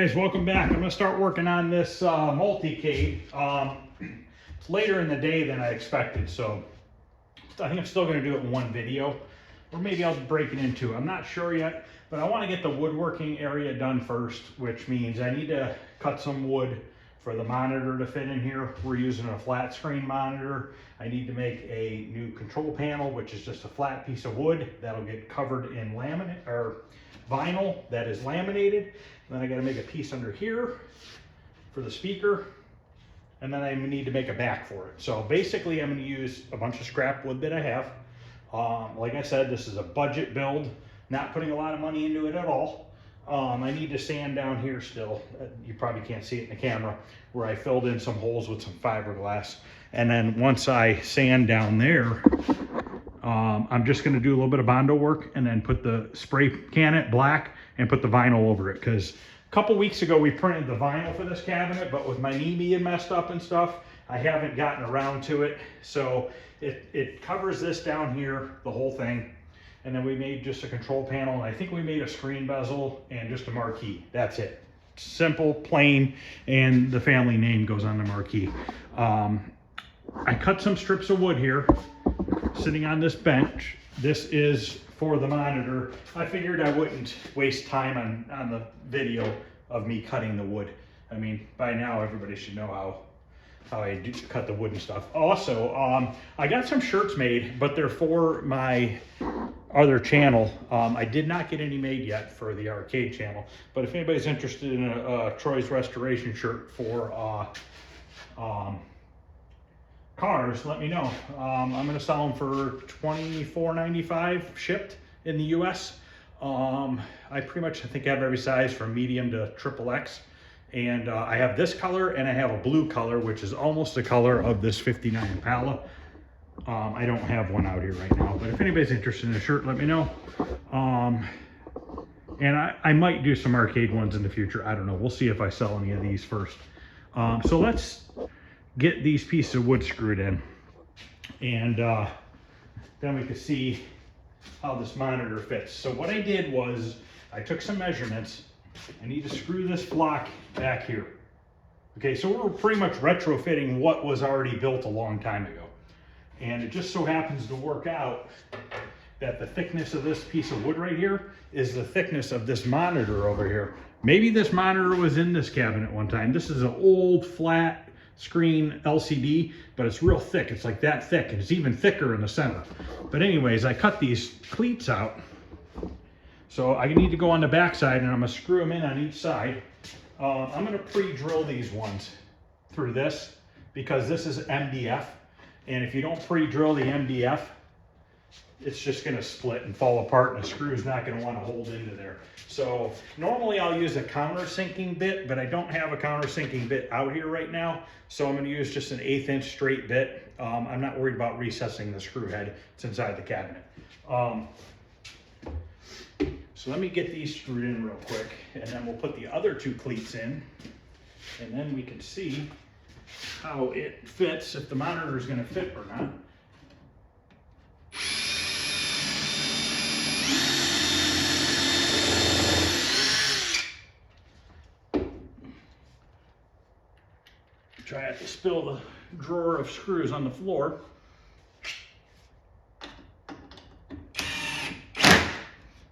guys, welcome back. I'm gonna start working on this multicade. It's later in the day than I expected, so I think I'm still gonna do it in one video, or maybe I'll break it in two. I'm not sure yet, but I wanna get the woodworking area done first, which means I need to cut some wood for the monitor to fit in here. We're using a flat screen monitor. I need to make a new control panel, which is just a flat piece of wood that'll get covered in laminate or vinyl that is laminated. Then I got to make a piece under here for the speaker, and then I need to make a back for it. So basically I'm going to use a bunch of scrap wood that I have. Like I said, this is a budget build, not putting a lot of money into it at all. I need to sand down here still. You probably can't see it in the camera, where I filled in some holes with some fiberglass. And then once I sand down there, I'm just going to do a little bit of Bondo work and then put the spray can it black and put the vinyl over it. Because a couple weeks ago we printed the vinyl for this cabinet, but with my knee being messed up and stuff, I haven't gotten around to it. So it covers this down here, the whole thing. And then we made just a control panel, and I think we made a screen bezel and just a marquee. That's it. Simple, plain, and the family name goes on the marquee. I cut some strips of wood here, sitting on this bench. This is for the monitor. I figured I wouldn't waste time on the video of me cutting the wood. I mean, by now everybody should know how I do cut the wood and stuff. Also, I got some shirts made, but they're for my other channel. I did not get any made yet for the arcade channel, but if anybody's interested in a Troy's Restoration shirt for cars, let me know. I'm going to sell them for $24.95 shipped in the US. I pretty much, I think I have every size from medium to XXX. And I have this color, and I have a blue color, which is almost the color of this 59 Impala. I don't have one out here right now, but if anybody's interested in a shirt, let me know. And I might do some arcade ones in the future. I don't know. We'll see if I sell any of these first. So let's get these pieces of wood screwed in, and then we can see how this monitor fits. So what I did was I took some measurements. I need to screw this block back here. Okay, so we're pretty much retrofitting what was already built a long time ago. And it just so happens to work out that the thickness of this piece of wood right here is the thickness of this monitor over here. Maybe this monitor was in this cabinet one time. This is an old flat screen LCD, but it's real thick. It's like that thick, and it's even thicker in the center. But anyways, I cut these cleats out. So I need to go on the back side, and I'm gonna screw them in on each side. I'm gonna pre-drill these ones through this, because this is MDF. And if you don't pre-drill the MDF, it's just gonna split and fall apart, and the screw's not gonna wanna hold into there. So normally I'll use a countersinking bit, but I don't have a countersinking bit out here right now. So I'm gonna use just an 1/8 inch straight bit. I'm not worried about recessing the screw head. It's inside the cabinet. So let me get these screwed in real quick, and then we'll put the other two cleats in, and then we can see how it fits, if the monitor is going to fit or not. Try not to spill the drawer of screws on the floor.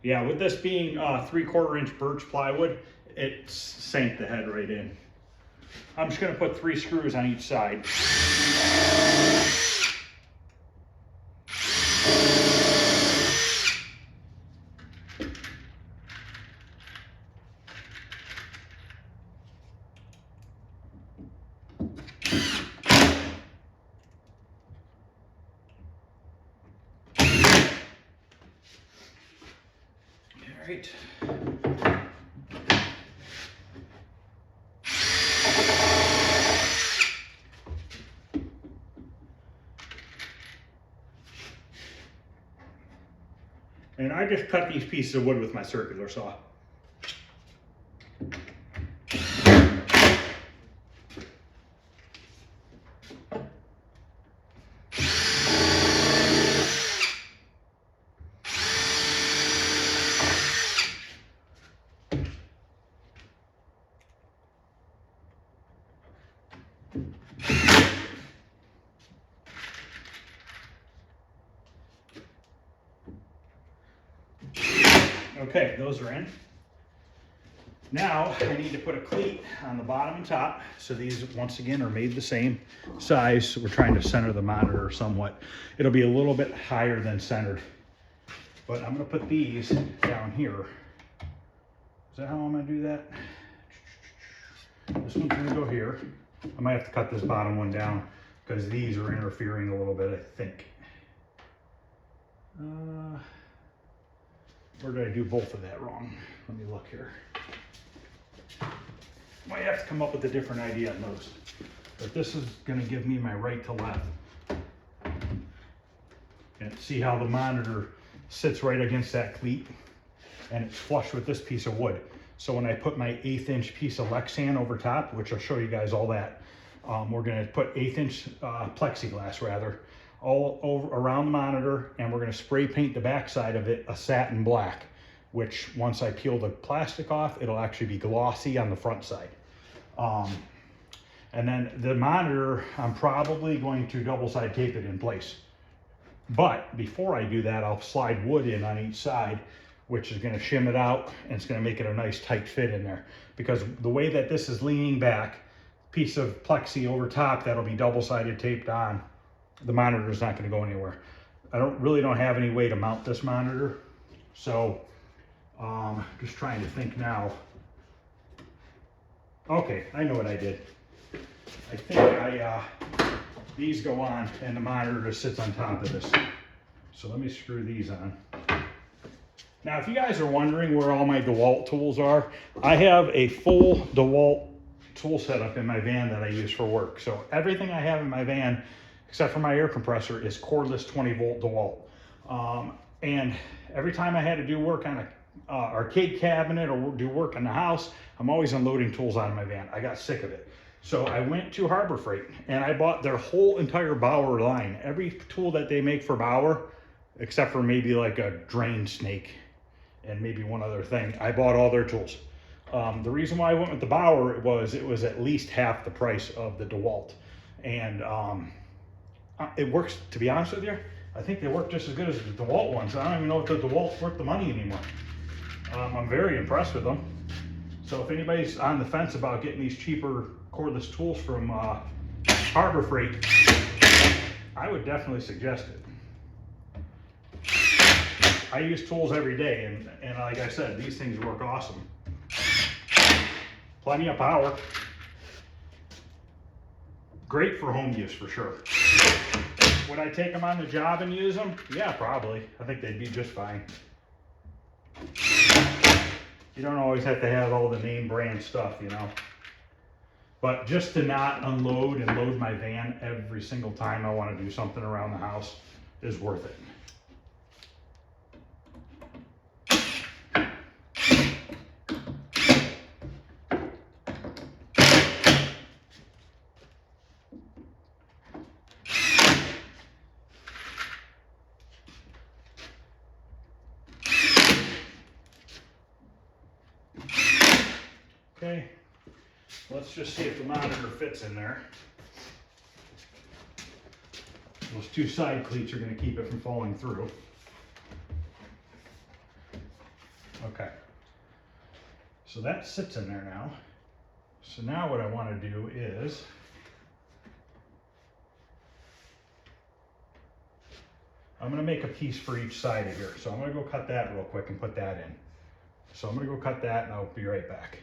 Yeah, with this being 3/4 inch birch plywood, it sank the head right in. I'm just going to put 3 screws on each side. All right. And I just cut these pieces of wood with my circular saw. Okay, those are in. Now I need to put a cleat on the bottom and top. So these, once again, are made the same size. So we're trying to center the monitor somewhat. It'll be a little bit higher than centered. But I'm gonna put these down here. Is that how I'm gonna do that? This one's gonna go here. I might have to cut this bottom one down because these are interfering a little bit, I think. Or did I do both of that wrong? Let me look here. Might have to come up with a different idea on those. But this is gonna give me my right to left. And see how the monitor sits right against that cleat and it's flush with this piece of wood. So when I put my 1/8 inch piece of Lexan over top, which I'll show you guys all that, we're gonna put 1/8 inch plexiglass rather, all over around the monitor, and we're gonna spray paint the backside of it a satin black, which once I peel the plastic off, it'll actually be glossy on the front side. And then the monitor, I'm probably going to double side tape it in place. But before I do that, I'll slide wood in on each side, which is gonna shim it out, and it's gonna make it a nice tight fit in there. Because the way that this is leaning back, piece of plexi over top that'll be double-sided taped on, the monitor is not gonna go anywhere. I really don't have any way to mount this monitor. So, just trying to think now. Okay, I know what I did. I think these go on and the monitor just sits on top of this. So let me screw these on. Now, if you guys are wondering where all my DeWalt tools are, I have a full DeWalt tool setup in my van that I use for work. So everything I have in my van, except for my air compressor, is cordless 20-volt DeWalt. And every time I had to do work on an arcade cabinet or do work in the house, I'm always unloading tools out of my van. I got sick of it. So I went to Harbor Freight and I bought their whole entire Bauer line. Every tool that they make for Bauer, except for maybe like a drain snake and maybe one other thing, I bought all their tools. The reason why I went with the Bauer was it was at least half the price of the DeWalt. And it works, to be honest with you, I think they work just as good as the DeWalt ones. I don't even know if the DeWalt's worth the money anymore. I'm very impressed with them. So if anybody's on the fence about getting these cheaper cordless tools from Harbor Freight, I would definitely suggest it. I use tools every day, and like I said, these things work awesome. Plenty of power. Great for home use for sure. Would I take them on the job and use them? Yeah, probably. I think they'd be just fine. You don't always have to have all the name brand stuff, you know. But just to not unload and load my van every single time I want to do something around the house is worth it. Okay, let's just see if the monitor fits in there. Those two side cleats are going to keep it from falling through. Okay, so that sits in there now. So now what I want to do is I'm going to make a piece for each side of here. So I'm going to go cut that real quick and put that in. So I'm going to go cut that and I'll be right back.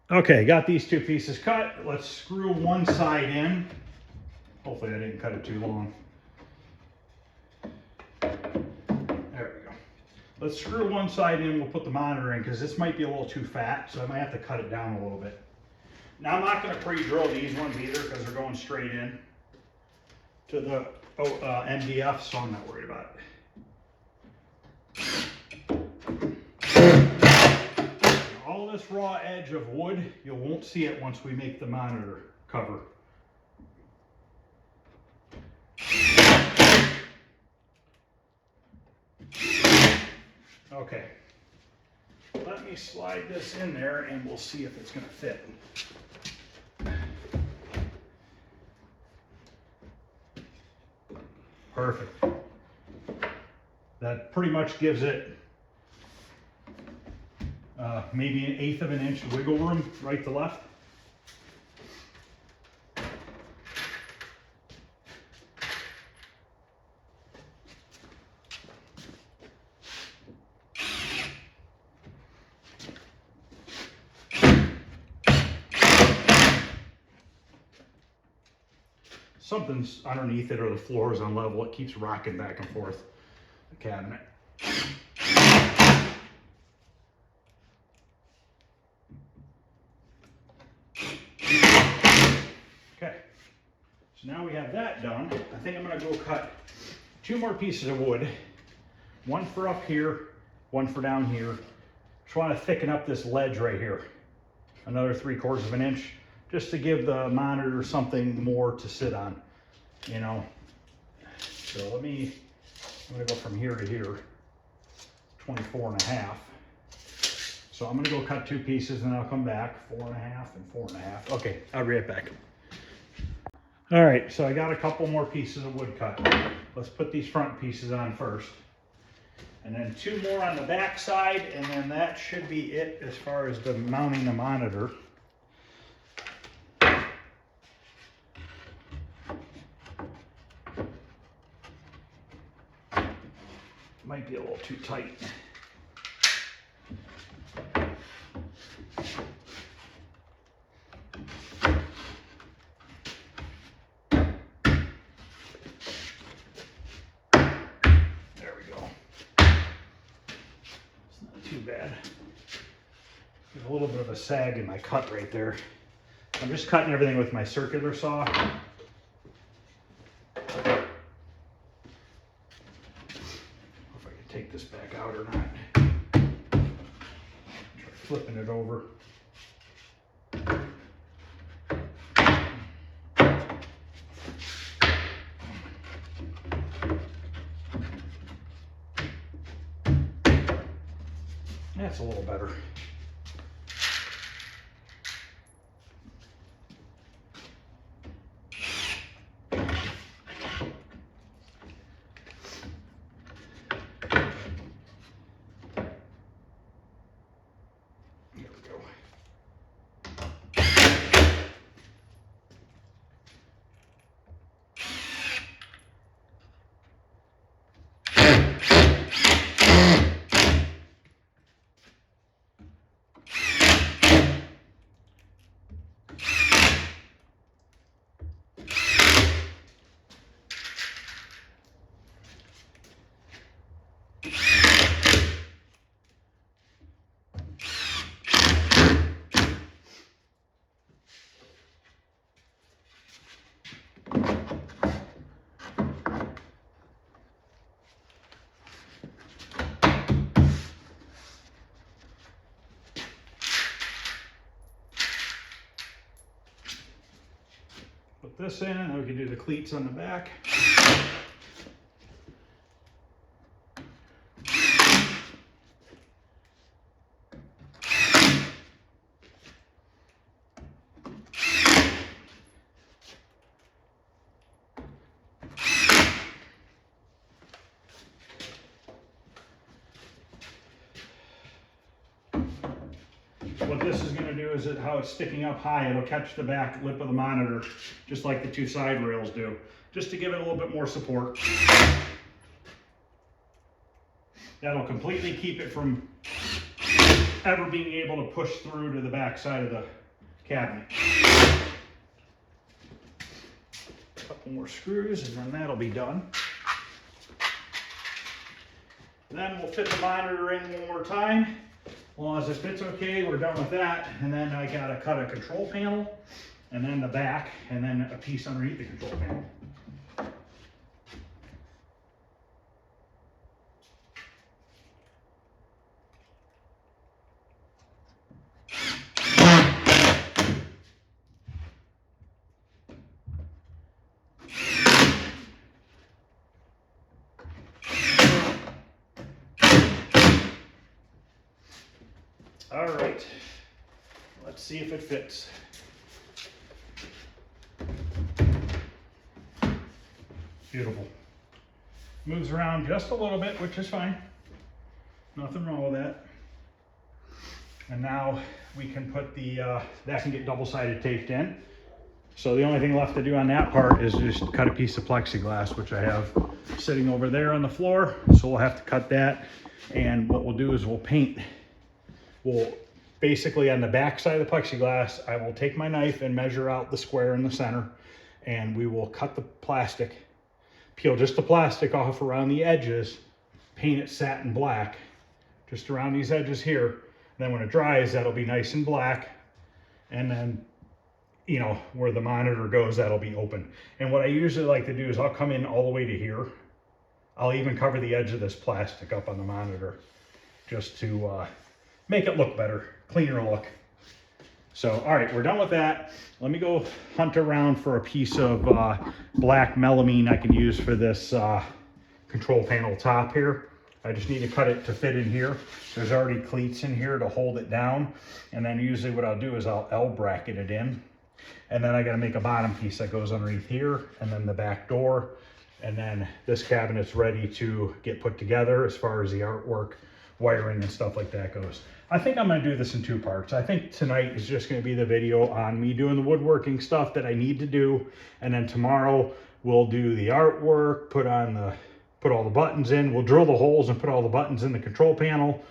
Okay, got these two pieces cut. Let's screw one side in. Hopefully I didn't cut it too long. There we go. Let's screw one side in. We'll put the monitor in because this might be a little too fat, so I might have to cut it down a little bit. Now I'm not going to pre-drill these ones either because they're going straight in to the MDF, so I'm not worried about it. All this raw edge of wood, you won't see it once we make the monitor cover. Okay, let me slide this in there and we'll see if it's going to fit. Perfect. That pretty much gives it maybe 1/8 of an inch wiggle room right to left. Something's underneath it or the floor is unlevel. It keeps rocking back and forth, the cabinet. Okay, so now we have that done. I think I'm gonna go cut 2 more pieces of wood. One for up here, one for down here. Just wanna thicken up this ledge right here. Another 3/4 of an inch, just to give the monitor something more to sit on, you know. So I'm gonna go from here to here, 24.5. So I'm gonna go cut 2 pieces and then I'll come back, 4.5 and 4.5. Okay, I'll be right back. All right, so I got a couple more pieces of wood cut. Let's put these front pieces on first. And then 2 more on the back side, and then that should be it as far as the mounting the monitor. Might be a little too tight. There we go. It's not too bad. There's a little bit of a sag in my cut right there. I'm just cutting everything with my circular saw. Take this back out or not. Try flipping it over. That's a little better. Put this in, and then we can do the cleats on the back. What this is going to do is how it's sticking up high, it'll catch the back lip of the monitor, just like the 2 side rails do, just to give it a little bit more support. That'll completely keep it from ever being able to push through to the back side of the cabinet. A couple more screws and then that'll be done. Then we'll fit the monitor in one more time. As long as it fits okay, we're done with that. And then I gotta cut a control panel, and then the back, and then a piece underneath the control panel. All right, let's see if it fits. Beautiful. Moves around just a little bit, which is fine. Nothing wrong with that. And now we can put the, that can get double-sided taped in. So the only thing left to do on that part is just cut a piece of plexiglass, which I have sitting over there on the floor. So we'll have to cut that. And what we'll do is we'll paint, we'll basically on the back side of the plexiglass, I will take my knife and measure out the square in the center, and we will cut the plastic, peel just the plastic off around the edges, paint it satin black, just around these edges here. Then when it dries, that'll be nice and black. And then, you know, where the monitor goes, that'll be open. And what I usually like to do is I'll come in all the way to here. I'll even cover the edge of this plastic up on the monitor just to make it look better, cleaner look. So, all right, we're done with that. Let me go hunt around for a piece of black melamine I can use for this control panel top here. I just need to cut it to fit in here. There's already cleats in here to hold it down. And then usually what I'll do is I'll L bracket it in. And then I gotta make a bottom piece that goes underneath here, and then the back door. And then this cabinet's ready to get put together as far as the artwork, wiring and stuff like that goes. I think I'm gonna do this in 2 parts. I think tonight is just gonna be the video on me doing the woodworking stuff that I need to do. And then tomorrow we'll do the artwork, put all the buttons in. We'll drill the holes and put all the buttons in the control panel.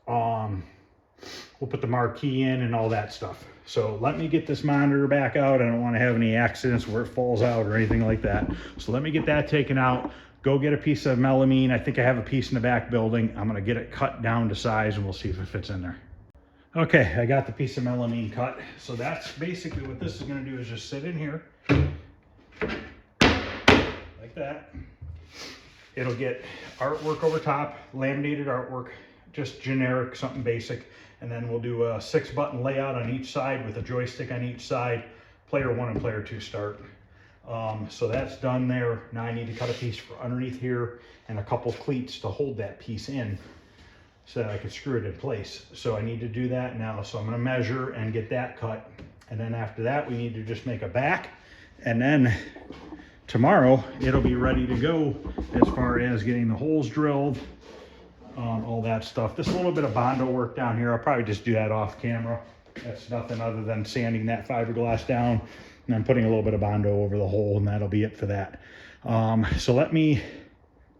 We'll put the marquee in and all that stuff. So let me get this monitor back out. I don't want to have any accidents where it falls out or anything like that. So let me get that taken out. Go get a piece of melamine. I think I have a piece in the back building. I'm going to get it cut down to size and we'll see if it fits in there. Okay, I got the piece of melamine cut. So that's basically what this is going to do, is just sit in here like that. It'll get artwork over top, laminated artwork, just generic, something basic. And then we'll do a 6-button layout on each side with a joystick on each side, player 1 and player 2 start. So that's done there. Now I need to cut a piece for underneath here and a couple cleats to hold that piece in so that I can screw it in place. So I need to do that now. So I'm gonna measure and get that cut. And then after that, we need to just make a back. And then tomorrow, it'll be ready to go as far as getting the holes drilled, all that stuff. There's a little bit of Bondo work down here. I'll probably just do that off camera. That's nothing other than sanding that fiberglass down and then putting a little bit of Bondo over the hole, and that'll be it for that. So let me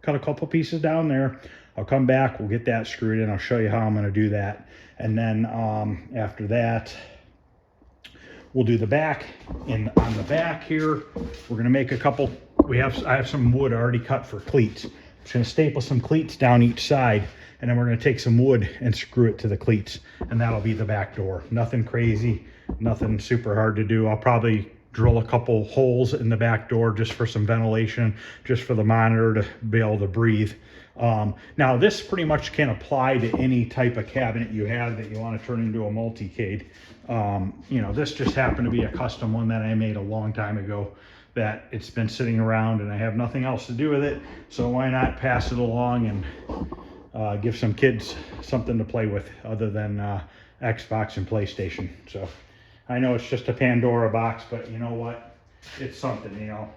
cut a couple pieces down there. I'll come back, we'll get that screwed in. I'll show you how I'm gonna do that. And then after that, we'll do the back. And on the back here, we're gonna make a couple, I have some wood already cut for cleats. I'm just gonna staple some cleats down each side, and then we're gonna take some wood and screw it to the cleats, and that'll be the back door. Nothing crazy, nothing super hard to do. I'll probably drill a couple holes in the back door just for some ventilation, just for the monitor to be able to breathe. Now this pretty much can apply to any type of cabinet you have that you want to turn into a multicade. You know, this just happened to be a custom one that I made a long time ago that it's been sitting around and I have nothing else to do with it. So why not pass it along and give some kids something to play with other than Xbox and PlayStation. So I know it's just a Pandora box, but you know what? It's something, you know.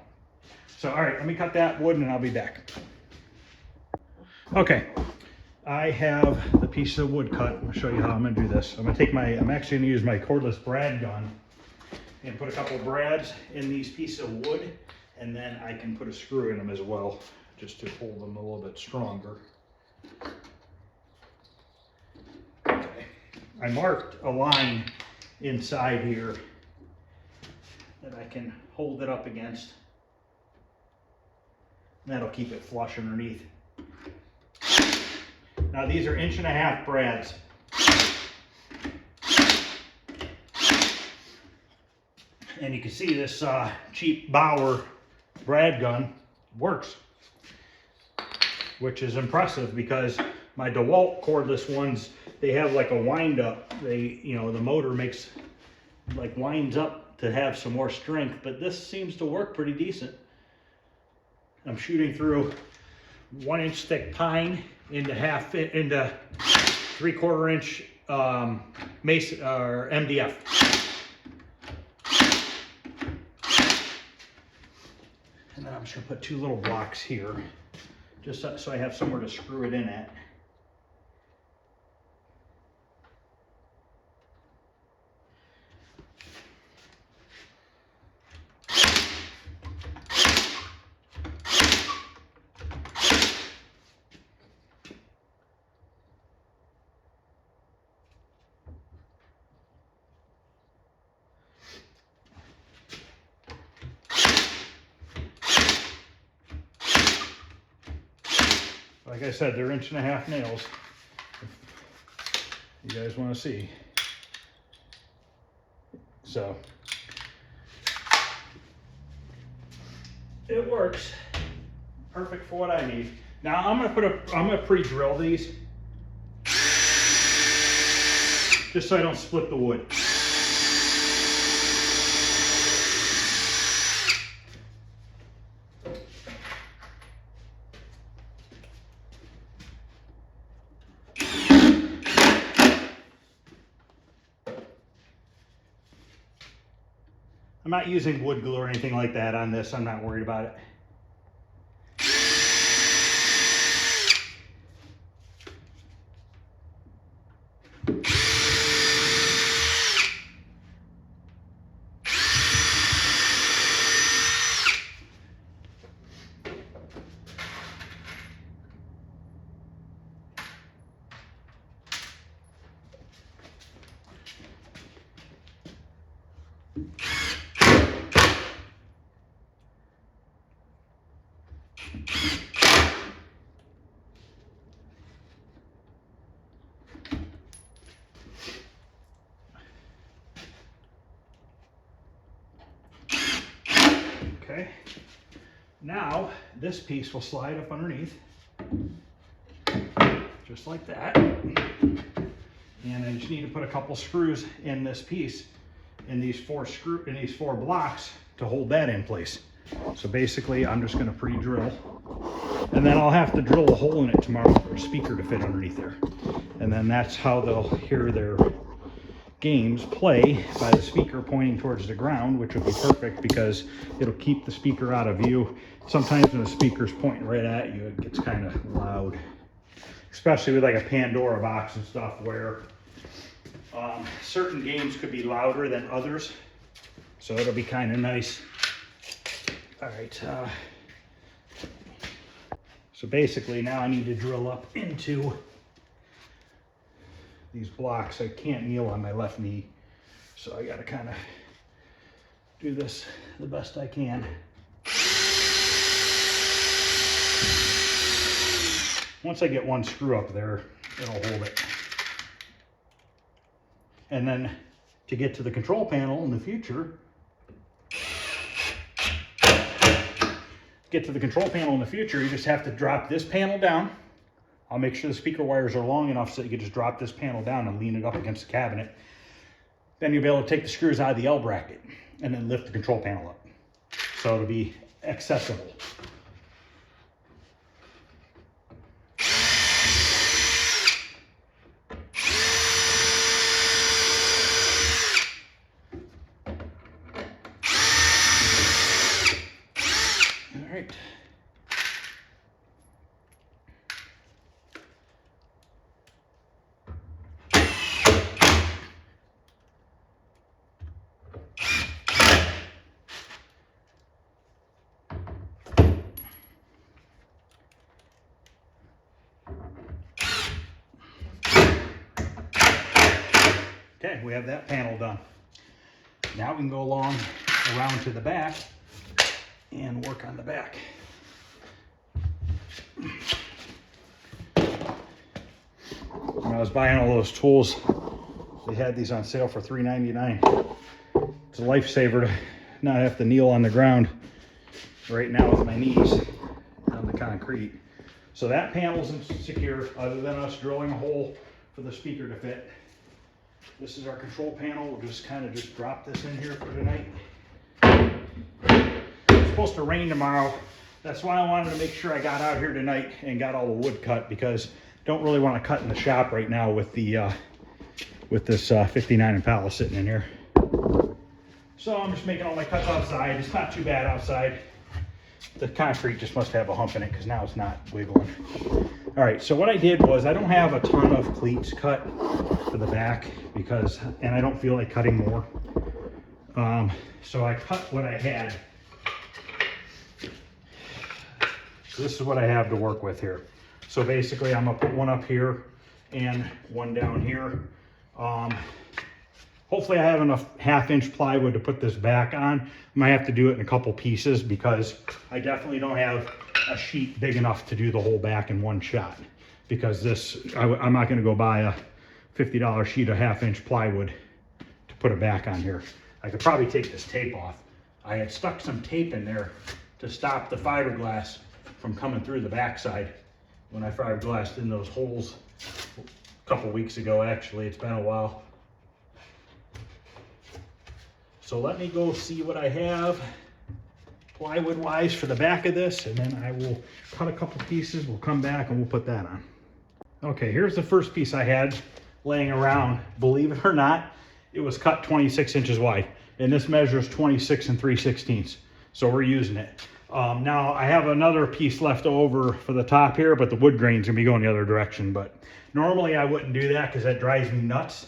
So, all right, let me cut that wood and I'll be back. Okay, I have the piece of wood cut. I'll show you how I'm gonna do this. I'm actually gonna use my cordless brad gun and put a couple brads in these pieces of wood, and then I can put a screw in them as well, just to hold them a little bit stronger. Okay. I marked a line inside here that I can hold it up against. And that'll keep it flush underneath. Now these are 1.5 inch brads. And you can see this cheap Bauer brad gun works, which is impressive because my DeWalt cordless ones, they have like a wind up. You know, the motor makes like winds up to have some more strength, but this seems to work pretty decent. I'm shooting through 1 inch thick pine into 3/4 inch mason or MDF. And then I'm just gonna put 2 little blocks here just so I have somewhere to screw it in at. Like I said, they're 1.5 nails. You guys want to see. So it works. Perfect for what I need. Now I'm gonna pre-drill these just so I don't split the wood. I'm not using wood glue or anything like that on this. I'm not worried about it. Okay, now this piece will slide up underneath, just like that. And I just need to put a couple screws in this piece, in these four blocks to hold that in place. So basically, I'm just going to pre-drill, and then I'll have to drill a hole in it tomorrow for a speaker to fit underneath there. And then that's how they'll hear their games play, by the speaker pointing towards the ground, which will be perfect because it'll keep the speaker out of view. Sometimes when the speaker's pointing right at you, it gets kind of loud, especially with like a Pandora box and stuff, where certain games could be louder than others. So it'll be kind of nice. All right. So basically now I need to drill up into these blocks. I can't kneel on my left knee, so I got to kind of do this the best I can. Once I get one screw up there, it'll hold it. And then to get to the control panel in the future, you just have to drop this panel down. I'll make sure the speaker wires are long enough so you can just drop this panel down and lean it up against the cabinet. Then you'll be able to take the screws out of the L bracket and then lift the control panel up, so it'll be accessible. All right. Okay, we have that panel done. Now we can go along around to the back and work on the back. When I was buying all those tools, they had these on sale for $3.99. It's a lifesaver to not have to kneel on the ground right now with my knees on the concrete. So that panel's secure, other than us drilling a hole for the speaker to fit. This is our control panel. We'll just kind of drop this in here for tonight. It's supposed to rain tomorrow. That's why I wanted to make sure I got out here tonight and got all the wood cut, because I don't really want to cut in the shop right now with the with this 59 Impala sitting in here. So I'm just making all my cuts outside. It's not too bad outside. The concrete just must have a hump in it because now it's not wiggling. All right, so what I did was I don't have a ton of cleats cut for the back and I don't feel like cutting more. So I cut what I had. So this is what I have to work with here. So basically I'm gonna put one up here and one down here. Hopefully I have enough 1/2 inch plywood to put this back on. I might have to do it in a couple pieces because I definitely don't have a sheet big enough to do the whole back in one shot. Because I'm not gonna go buy a $50 sheet of 1/2 inch plywood to put it back on here. I could probably take this tape off. I had stuck some tape in there to stop the fiberglass from coming through the backside when I fiberglassed in those holes a couple weeks ago. Actually, it's been a while. So let me go see what I have plywood wise for the back of this, and then I will cut a couple pieces. We'll come back and we'll put that on. Okay, here's the first piece I had laying around. Believe it or not, it was cut 26 inches wide, and this measures 26 3/16. So we're using it. Now I have another piece left over for the top here, but the wood grain's gonna be going the other direction. But normally I wouldn't do that because that drives me nuts.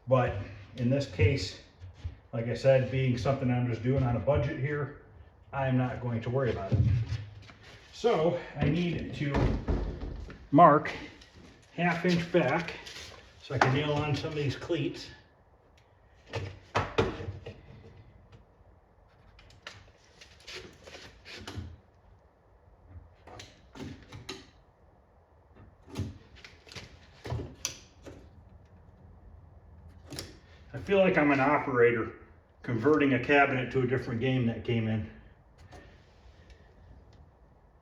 But in this case, like I said, being something I'm just doing on a budget here, I'm not going to worry about it. So I need to mark 1/2 inch back so I can nail on some of these cleats. I feel like I'm an operator converting a cabinet to a different game that came in.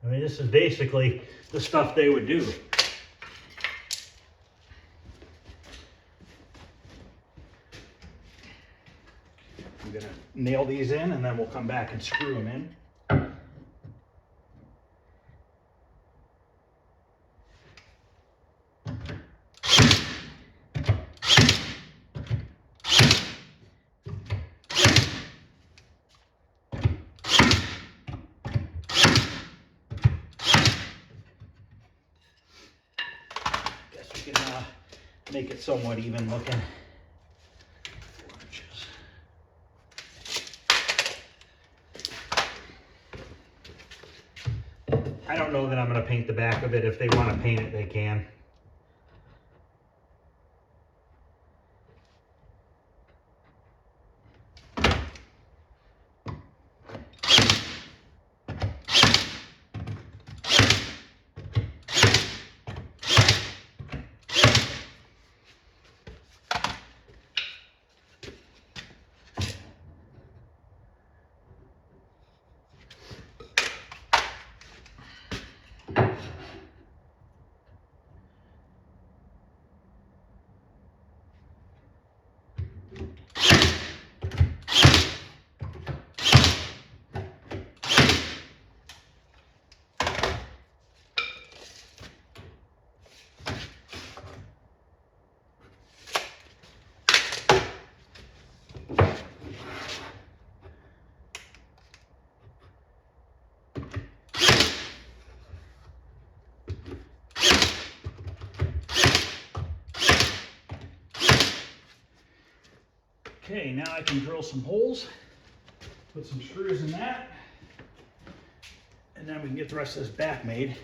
I mean, this is basically the stuff they would do. I'm gonna nail these in and then we'll come back and screw them in. Make it somewhat even looking. 4 inches. I don't know that I'm going to paint the back of it. If they want to paint it, they can. Okay, now I can drill some holes, put some screws in that, and then we can get the rest of this back made.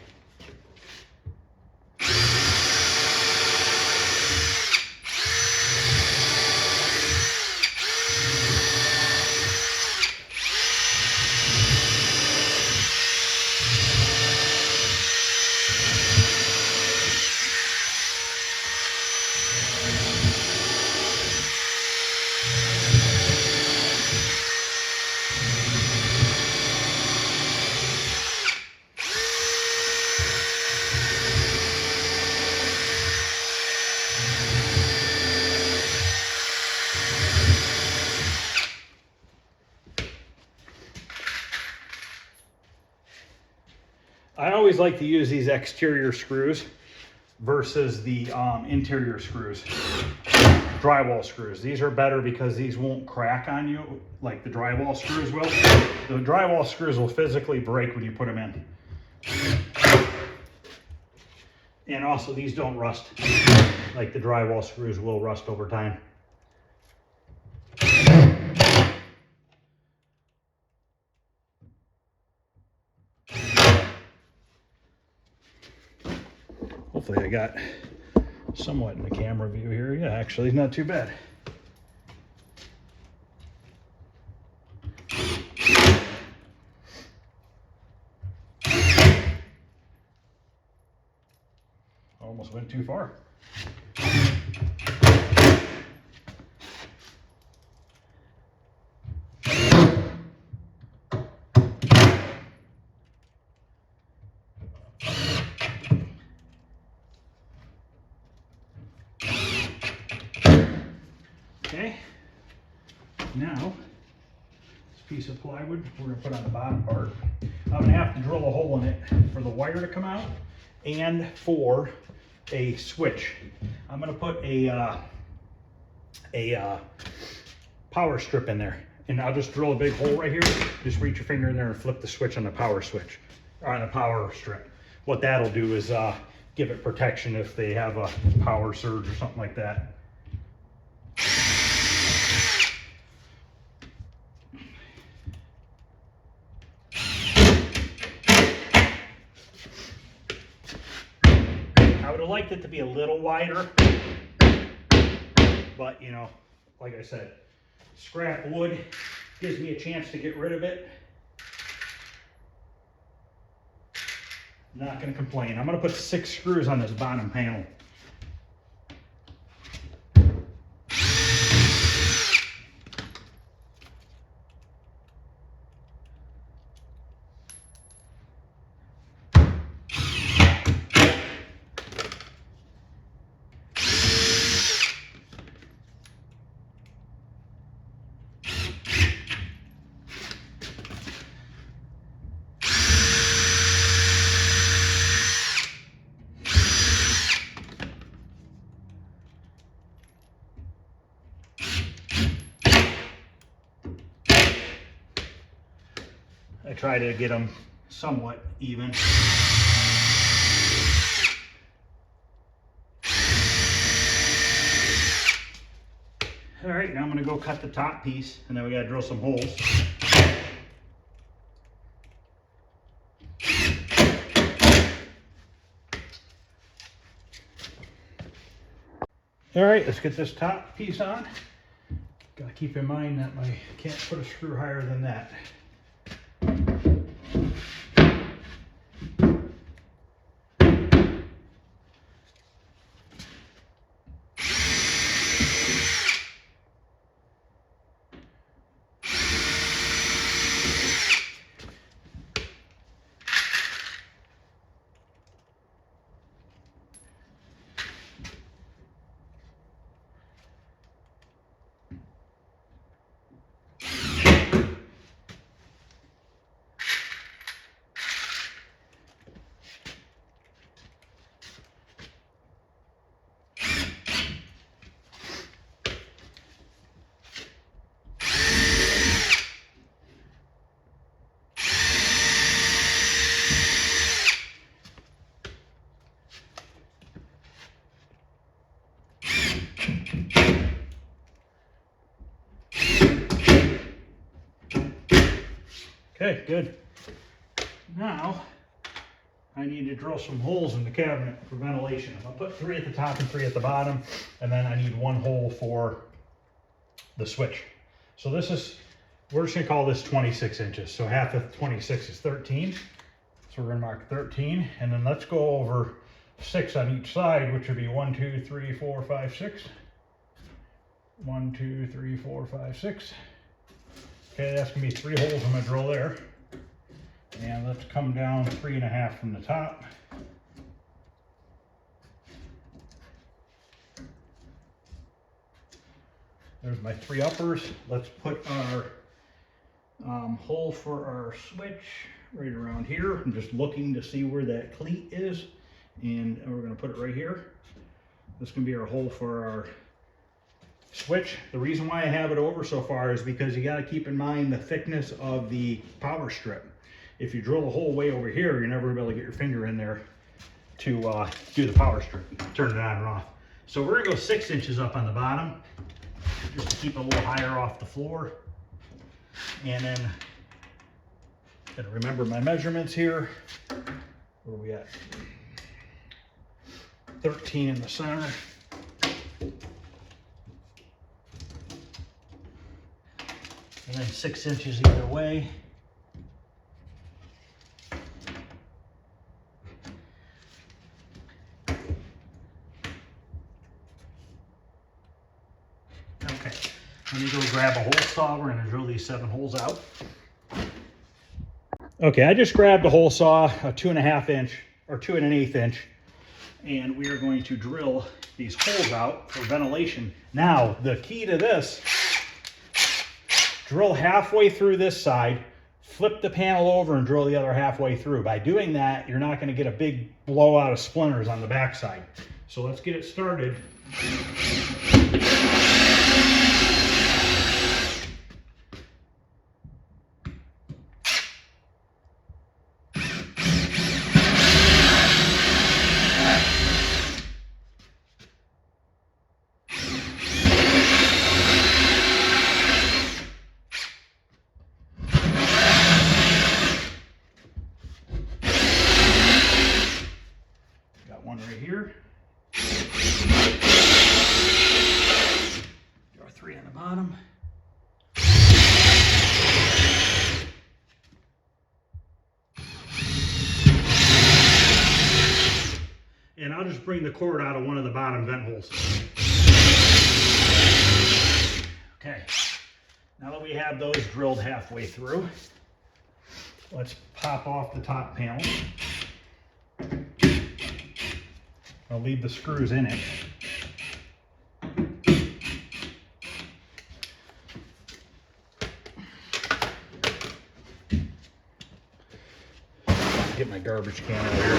I always like to use these exterior screws versus the interior screws. drywall screws. These are better because these won't crack on you like the drywall screws will. The drywall screws will physically break when you put them in. And also these don't rust like the drywall screws will rust over time. Hopefully I got somewhat in the camera view here. Yeah, actually not too bad. Almost went too far. Okay, now this piece of plywood we're going to put on the bottom part. I'm going to have to drill a hole in it for the wire to come out and for a switch. I'm going to put a power strip in there, and I'll just drill a big hole right here. Just reach your finger in there and flip the switch on the power switch, or on the power strip. What that'll do is give it protection if they have a power surge or something like that. I would have liked it to be a little wider, but you know, like I said, scrap wood gives me a chance to get rid of it. Not going to complain. I'm going to put 6 screws on this bottom panel. I try to get them somewhat even. All right, now I'm going to go cut the top piece, and then we got to drill some holes. All right, let's get this top piece on. Got to keep in mind that I can't put a screw higher than that. Okay, good. Now, I need to drill some holes in the cabinet for ventilation. I'll put 3 at the top and 3 at the bottom, and then I need 1 hole for the switch. So this is, we're just gonna call this 26 inches. So half of 26 is 13. So we're gonna mark 13, and then let's go over 6 on each side, which would be 1, 2, 3, 4, 5, 6. 1, 2, 3, 4, 5, 6. Okay, that's gonna be 3 holes I'm gonna drill there. And let's come down 3.5 from the top. There's my 3 uppers. Let's put our hole for our switch right around here. I'm just looking to see where that cleat is, and we're gonna put it right here. This is gonna be our hole for switch. The reason why I have it over so far is because you got to keep in mind the thickness of the power strip. If you drill a hole way over here, you're never going to be able to get your finger in there to do the power strip, turn it on and off. So we're going to go 6 inches up on the bottom, just to keep it a little higher off the floor. And then, gotta remember my measurements here. Where are we at? 13 in the center. And then 6 inches either way. Okay, let me go grab a hole saw. We're gonna drill these 7 holes out. Okay, I just grabbed a hole saw, a 2.5 inch or 2 1/8 inch, and we are going to drill these holes out for ventilation. Now, the key to this, drill halfway through this side, flip the panel over and drill the other halfway through. By doing that, you're not going to get a big blowout of splinters on the backside. So let's get it started. One right here. Draw 3 on the bottom. And I'll just bring the cord out of one of the bottom vent holes. Okay, now that we have those drilled halfway through, let's pop off the top panel. I'll leave the screws in it. Get my garbage can out here.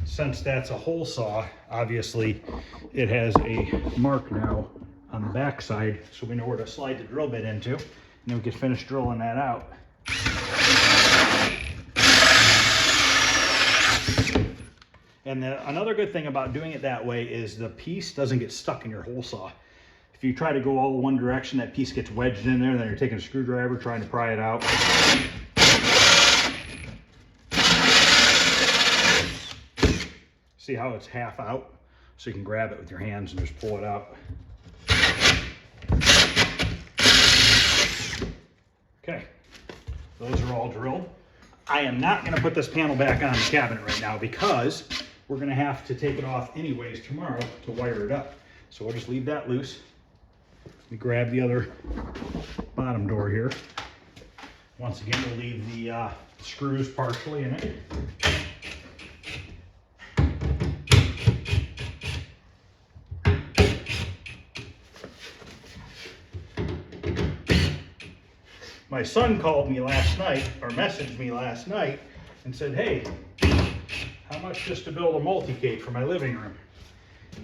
Since that's a hole saw, obviously it has a mark now on the back side, so we know where to slide the drill bit into. And then we can finish drilling that out. And another good thing about doing it that way is the piece doesn't get stuck in your hole saw. If you try to go all one direction, that piece gets wedged in there, then you're taking a screwdriver trying to pry it out. See how it's half out? So you can grab it with your hands and just pull it out. Okay, those are all drilled. I am not going to put this panel back on the cabinet right now because we're going to have to take it off anyways tomorrow to wire it up. So we'll just leave that loose. Let me grab the other bottom door here. Once again, we'll leave the screws partially in it. My son called me last night, or messaged me last night, and said, hey, how much just to build a multicade for my living room?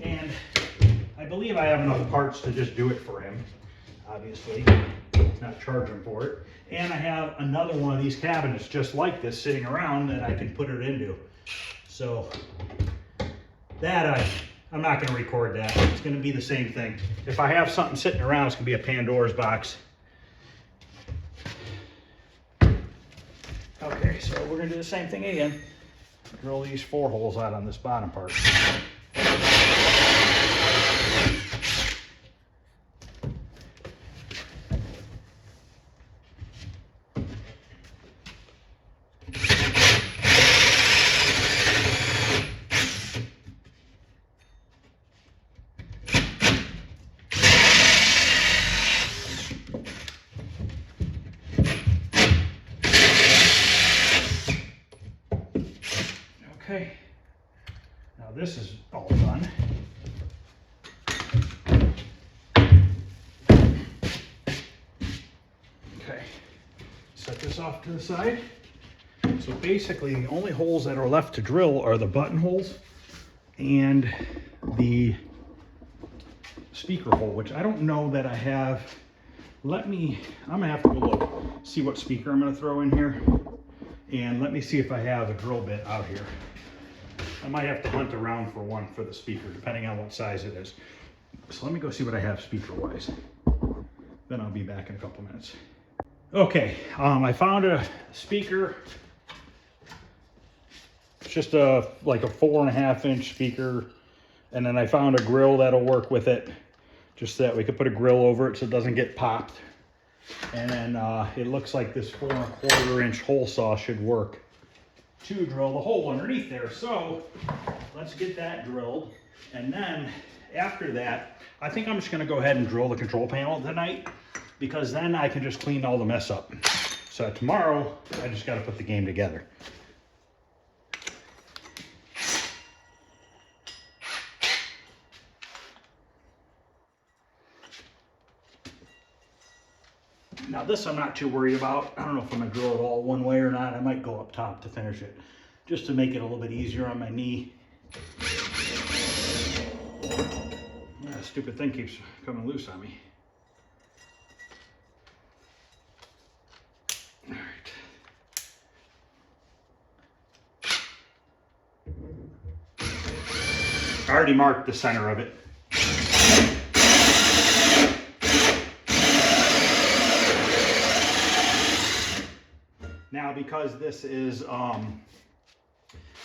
And I believe I have enough parts to just do it for him, obviously, not charge him for it. And I have another one of these cabinets just like this sitting around that I can put it into. So that I'm not going to record that. It's going to be the same thing. If I have something sitting around, it's going to be a Pandora's box. Okay, so we're going to do the same thing again. Drill these 4 holes out on this bottom part. Okay, now this is all done. Okay, set this off to the side. So basically the only holes that are left to drill are the button holes and the speaker hole, which I don't know that I have. I'm gonna have to go look, see what speaker I'm gonna throw in here. And let me see if I have a drill bit out here. I might have to hunt around for one for the speaker, depending on what size it is. So let me go see what I have speaker-wise. Then I'll be back in a couple minutes. Okay, I found a speaker. It's just like a 4.5-inch speaker. And then I found a grill that'll work with it, just so that we could put a grill over it so it doesn't get popped. And then it looks like this 4.25-inch hole saw should work to drill the hole underneath there. So let's get that drilled. And then after that, I think I'm just gonna go ahead and drill the control panel tonight, because then I can just clean all the mess up. So tomorrow, I just gotta put the game together. Now this I'm not too worried about. I don't know if I'm gonna drill it all one way or not. I might go up top to finish it, just to make it a little bit easier on my knee. Yeah, stupid thing keeps coming loose on me. All right. I already marked the center of it. Now, because this is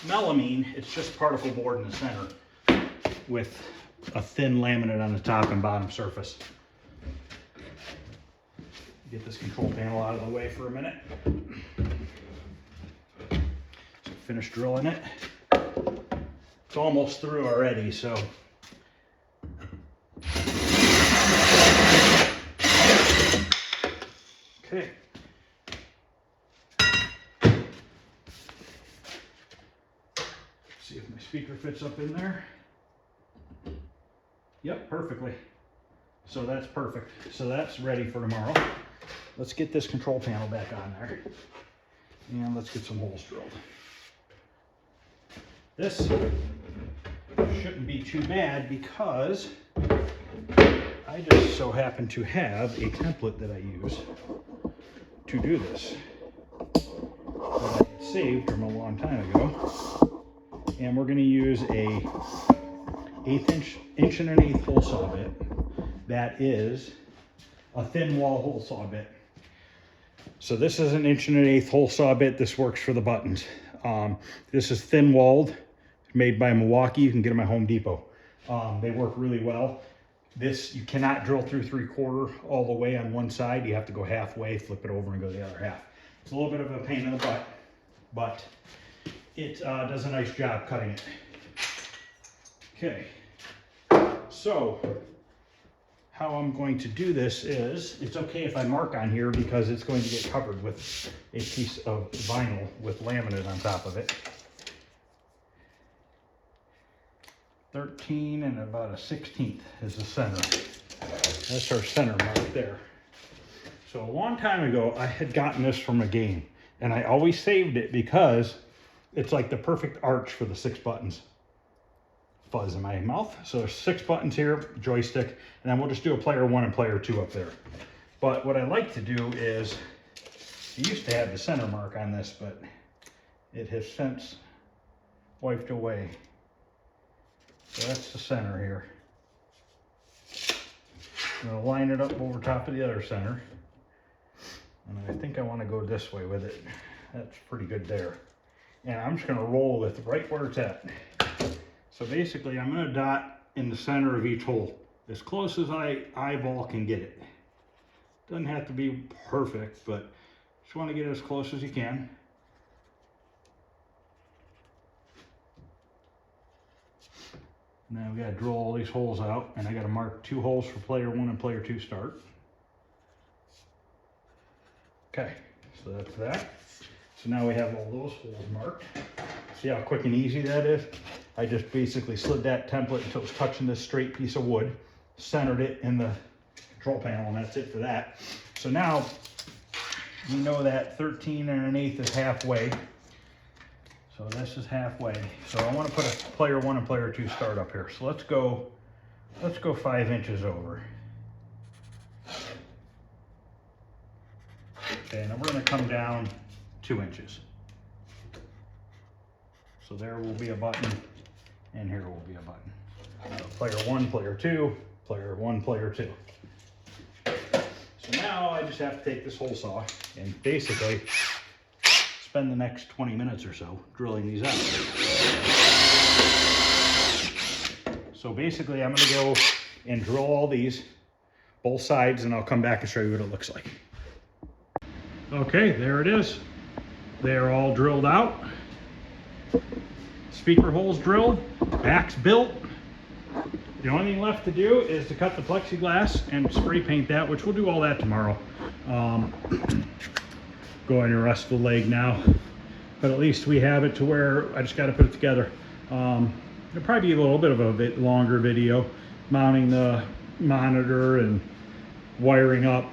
melamine, it's just particle board in the center with a thin laminate on the top and bottom surface. Get this control panel out of the way for a minute. So finish drilling it. It's almost through already, so. Okay. See if my speaker fits up in there. Yep, perfectly. So that's perfect. So that's ready for tomorrow. Let's get this control panel back on there. And let's get some holes drilled. This shouldn't be too bad because I just so happen to have a template that I use to do this. That I saved from a long time ago. And we're going to use a 1/8 and 1/8 hole saw bit. That is a thin wall hole saw bit. So this is an 1 1/8 hole saw bit. This works for the buttons. This is thin walled, made by Milwaukee. You can get them at Home Depot. They work really well. This, you cannot drill through 3/4 all the way on one side. You have to go halfway, flip it over and go the other half. It's a little bit of a pain in the butt, but it does a nice job cutting it. Okay, so how I'm going to do this is, it's okay if I mark on here because it's going to get covered with a piece of vinyl with laminate on top of it. 13 and about 1/16 is the center. That's our center mark there. So a long time ago, I had gotten this from a game, and I always saved it because it's like the perfect arch for the 6 buttons. Fuzz in my mouth. So there's 6 buttons here, joystick, and then we'll just do a player 1 and player 2 up there. But what I like to do is, I used to have the center mark on this, but it has since wiped away. So that's the center here. I'm going to line it up over top of the other center. And I think I want to go this way with it. That's pretty good there. And I'm just going to roll with right where it's at. So basically I'm going to dot in the center of each hole, as close as I eyeball can get it. Doesn't have to be perfect, but just want to get as close as you can. Now we got to drill all these holes out, and I got to mark 2 holes for player 1 and player 2 start. Okay, so that's that. So now we have all those holes marked. See how quick and easy that is? I just basically slid that template until it was touching this straight piece of wood, centered it in the control panel, and that's it for that. So now, you know that 13 and 1/8 is halfway. So this is halfway. So I want to put a player 1 and player 2 start up here. So let's go 5 inches over. Okay, and then we're going to come down 2 inches. So there will be a button, and here will be a button. Player 1, player 2, player 1, player 2. So now I just have to take this hole saw and basically spend the next 20 minutes or so drilling these out. So basically I'm going to go and drill all these, both sides, and I'll come back and show you what it looks like. Okay, there it is. They're all drilled out. Speaker holes drilled, back's built. The only thing left to do is to cut the plexiglass and spray paint that, which we'll do all that tomorrow. Go on your rest of the leg now, but at least we have it to where I just got to put it together. It'll probably be a little bit of a bit longer video, mounting the monitor and wiring up.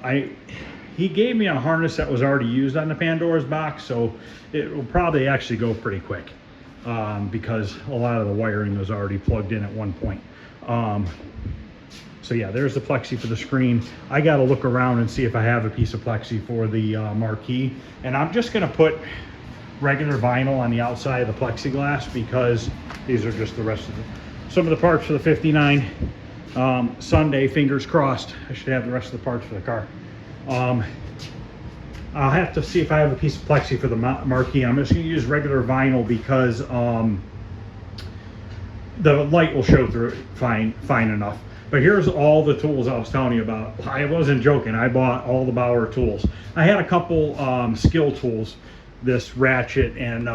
He gave me a harness that was already used on the Pandora's box, so it will probably actually go pretty quick because a lot of the wiring was already plugged in at one point. So yeah, there's the plexi for the screen. I got to look around and see if I have a piece of plexi for the marquee. And I'm just going to put regular vinyl on the outside of the plexiglass because these are just the rest of some of the parts for the 59. Sunday, fingers crossed, I should have the rest of the parts for the car. I'll have to see if I have a piece of plexi for the marquee. I'm just going to use regular vinyl because the light will show through it fine enough. But here's all the tools I was telling you about. I wasn't joking. I bought all the Bauer tools. I had a couple skill tools, this ratchet and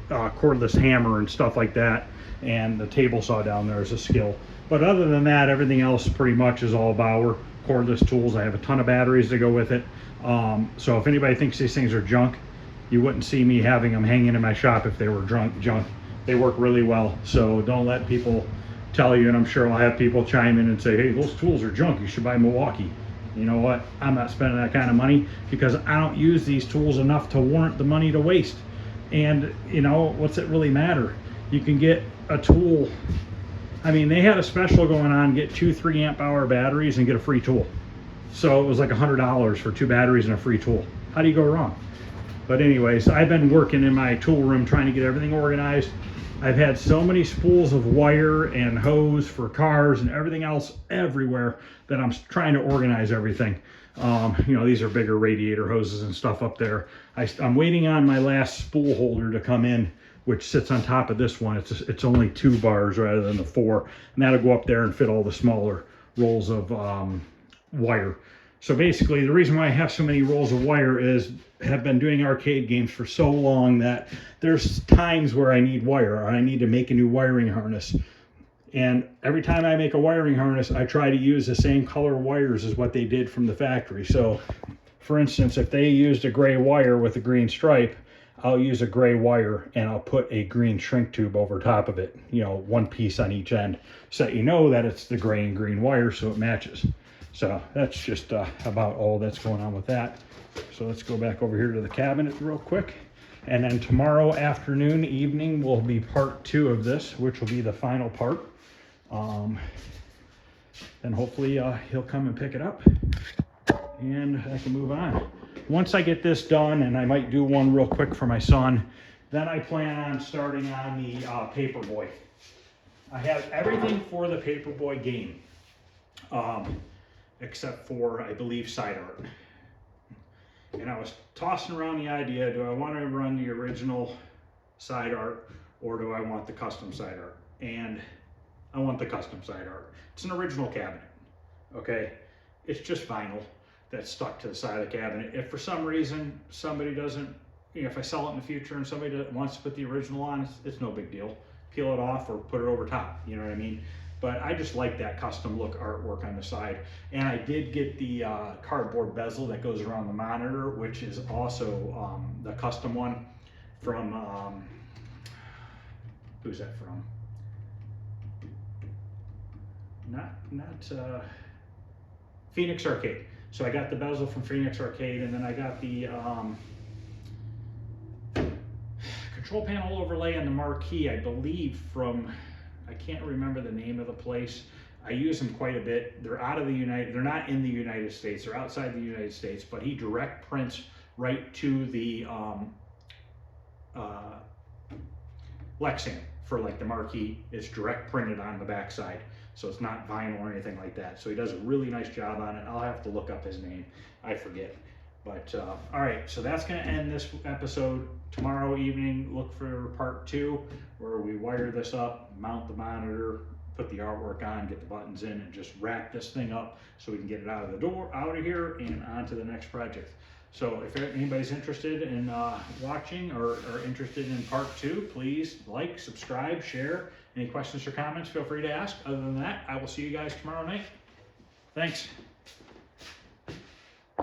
cordless hammer and stuff like that, and the table saw down there is a skill. But other than that, everything else pretty much is all Bauer cordless tools. I have a ton of batteries to go with it. So if anybody thinks these things are junk, you wouldn't see me having them hanging in my shop if they were junk. They work really well. So don't let people tell you, and I'm sure I'll have people chime in and say, hey, those tools are junk, you should buy Milwaukee. You know what? I'm not spending that kind of money because I don't use these tools enough to warrant the money to waste. And you know, what's it really matter? You can get a tool. I mean, they had a special going on, get 2 3-amp-hour batteries and get a free tool. So it was like $100 for 2 batteries and a free tool. How do you go wrong? But anyways, I've been working in my tool room trying to get everything organized. I've had so many spools of wire and hose for cars and everything else everywhere that I'm trying to organize everything. You know, these are bigger radiator hoses and stuff up there. I'm waiting on my last spool holder to come in, which sits on top of this one. It's only 2 bars rather than the 4, and that'll go up there and fit all the smaller rolls of wire. So basically, the reason why I have so many rolls of wire is have been doing arcade games for so long that there's times where I need wire, or I need to make a new wiring harness. And every time I make a wiring harness, I try to use the same color wires as what they did from the factory. So for instance, if they used a gray wire with a green stripe, I'll use a gray wire and I'll put a green shrink tube over top of it, you know, 1 piece on each end, so that you know that it's the gray and green wire, so it matches. So that's just about all that's going on with that. So let's go back over here to the cabinet real quick. And then tomorrow afternoon, evening will be part 2 of this, which will be the final part. And hopefully he'll come and pick it up and I can move on. Once I get this done, and I might do one real quick for my son, then I plan on starting on the Paperboy. I have everything for the Paperboy game. Except for, I believe, side art. And I was tossing around the idea, do I want to run the original side art or do I want the custom side art? And I want the custom side art. It's an original cabinet, okay? It's just vinyl that's stuck to the side of the cabinet. If for some reason somebody doesn't, you know, if I sell it in the future and somebody wants to put the original on, it's no big deal. Peel it off or put it over top, you know what I mean? But I just like that custom look artwork on the side. And I did get the cardboard bezel that goes around the monitor, which is also the custom one from, who's that from? Not Phoenix Arcade. So I got the bezel from Phoenix Arcade, and then I got the control panel overlay on the marquee, I believe from, I can't remember the name of the place. I use them quite a bit. They're out of the they're not in the United States, they're outside the United States, but he direct prints right to the Lexan for like the marquee. It's direct printed on the backside, so it's not vinyl or anything like that. So he does a really nice job on it. I'll have to look up his name, I forget. But all right, so that's going to end this episode. Tomorrow evening, look for part 2, where we wire this up, mount the monitor, put the artwork on, get the buttons in, and just wrap this thing up so we can get it out of the door, out of here, and on to the next project. So if anybody's interested in watching or interested in part 2, please like, subscribe, share. Any questions or comments, feel free to ask. Other than that, I will see you guys tomorrow night. Thanks.